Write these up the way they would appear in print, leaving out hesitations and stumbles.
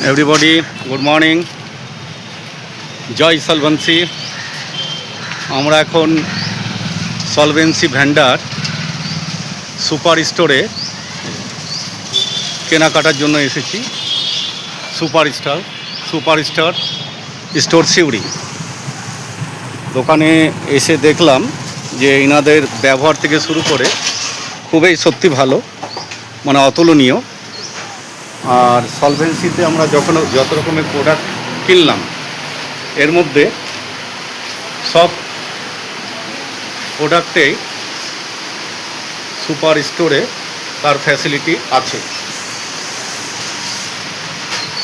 Everybody good morning. জয় solvency. আমরা এখন সলভেন্সি ভ্যান্ডার সুপার স্টোরে কেনাকাটার জন্য এসেছি। সুপার স্টার স্টোর সিউড়ি দোকানে এসে দেখলাম যে এনাদের ব্যবহার থেকে শুরু করে খুবই সত্যি ভালো, মানে অতুলনীয়। আর সলভেন্সিতে আমরা যত রকমের প্রোডাক্ট কিনলাম এর মধ্যে সব প্রোডাক্টেই সুপার স্টোরে তার ফ্যাসিলিটি আছে।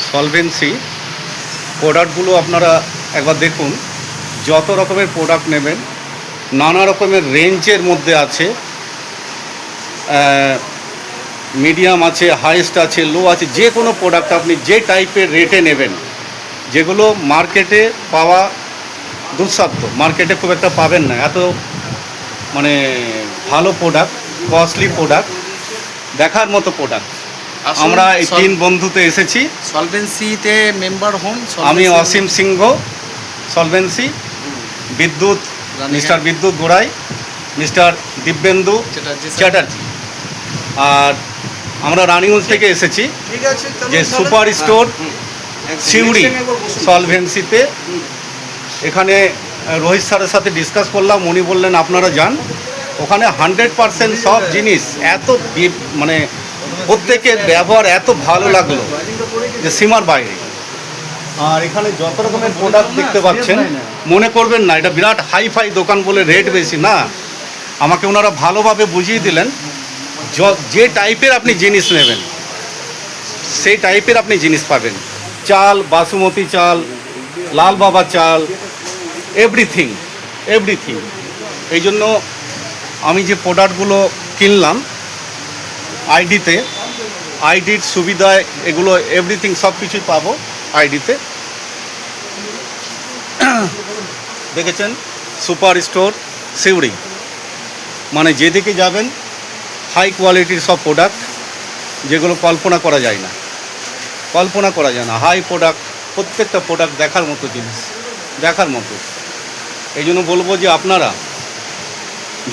সলভেন্সি প্রোডাক্টগুলো আপনারা একবার দেখুন, যত রকমের প্রোডাক্ট নেবেন নানা রকমের রেঞ্জের মধ্যে আছে। মিডিয়াম আছে, হাইয়েস্ট আছে, লো আছে। যে কোনো প্রোডাক্ট আপনি যে টাইপের রেটে নেবেন, যেগুলো মার্কেটে পাওয়া দুঃসাধ্য, মার্কেটে খুব একটা পাবেন না। এত মানে ভালো প্রোডাক্ট, কস্টলি প্রোডাক্ট, দেখার মতো প্রোডাক্ট। আমরা এই তিন বন্ধুতে এসেছি। সলভেন্সিতে মেম্বার হন। আমি অসীম সিংহ, সলভেন্সি, বিদ্যুৎ মিস্টার বিদ্যুৎ গোড়াই, মিস্টার দিব্যেন্দু চ্যাটার্জি। আর আমরা রানিগঞ্জ থেকে এসেছি যে সুপার স্টোর সিউড়ি সলভেন্সিতে। এখানে রোহিত স্যারের সাথে ডিসকাস করলাম, উনি বললেন আপনারা যান ওখানে, 100% সব জিনিস এত মানে প্রত্যেকের ব্যবহার এত ভালো লাগলো যে সীমার বাইরে। আর এখানে যত রকমের প্রোডাক্ট দেখতে পাচ্ছেন, মনে করবেন না এটা বিরাট হাইফাই দোকান বলে রেট বেশি না। আমাকে ওনারা ভালোভাবে বুঝিয়ে দিলেন যে টাইপের আপনি জিনিস নেবেন সেই টাইপের আপনি জিনিস পাবেন। চাল, বাসমতি চাল, লাল বাবা চাল, এভরিথিং। এই জন্য আমি যে প্রোডাক্টগুলো কিনলাম আইডির সুবিধায় এগুলো এভরিথিং সব কিছুই পাবো আইডিতে। দেখেছেন সুপার স্টোর সিউড়ি, মানে যেদিকে যাবেন হাই কোয়ালিটির সব প্রোডাক্ট, যেগুলো কল্পনা করা যায় না। হাই প্রোডাক্ট, প্রত্যেকটা প্রোডাক্ট দেখার মতো জিনিস, দেখার মতো। এই জন্য বলবো যে আপনারা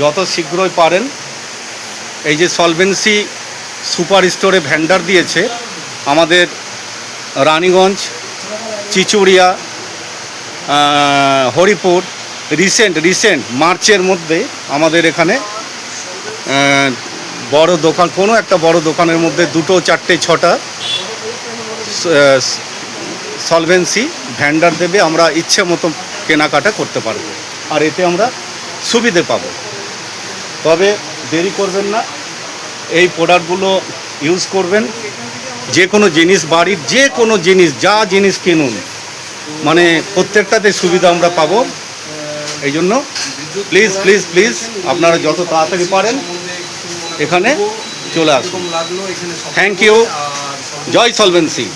যত শীঘ্রই পারেন এই যে সলভেন্সি সুপার স্টোরে ভ্যান্ডার দিয়েছে আমাদের রানীগঞ্জ, চিচুড়িয়া, হরিপুর। রিসেন্ট মার্চের মধ্যে আমাদের এখানে বড় দোকান, কোনো একটা বড় দোকানের মধ্যে 2, 4, 6টা সলভেন্সি ভ্যান্ডার দেবে। আমরা ইচ্ছে মতো কেনাকাটা করতে পারবো, আর এতে আমরা সুবিধে পাবো। তবে দেরি করবেন না, এই প্রোডাক্টগুলো ইউজ করবেন। যে কোনো জিনিস, বাড়ির যে কোনো জিনিস, যা জিনিস কিনুন, মানে প্রত্যেকটাতে সুবিধা আমরা পাবো। এই জন্য প্লিজ আপনারা যত তাড়াতাড়ি পারেন এখানে চলে আসুন। Thank you. জয় সলভেন্সি।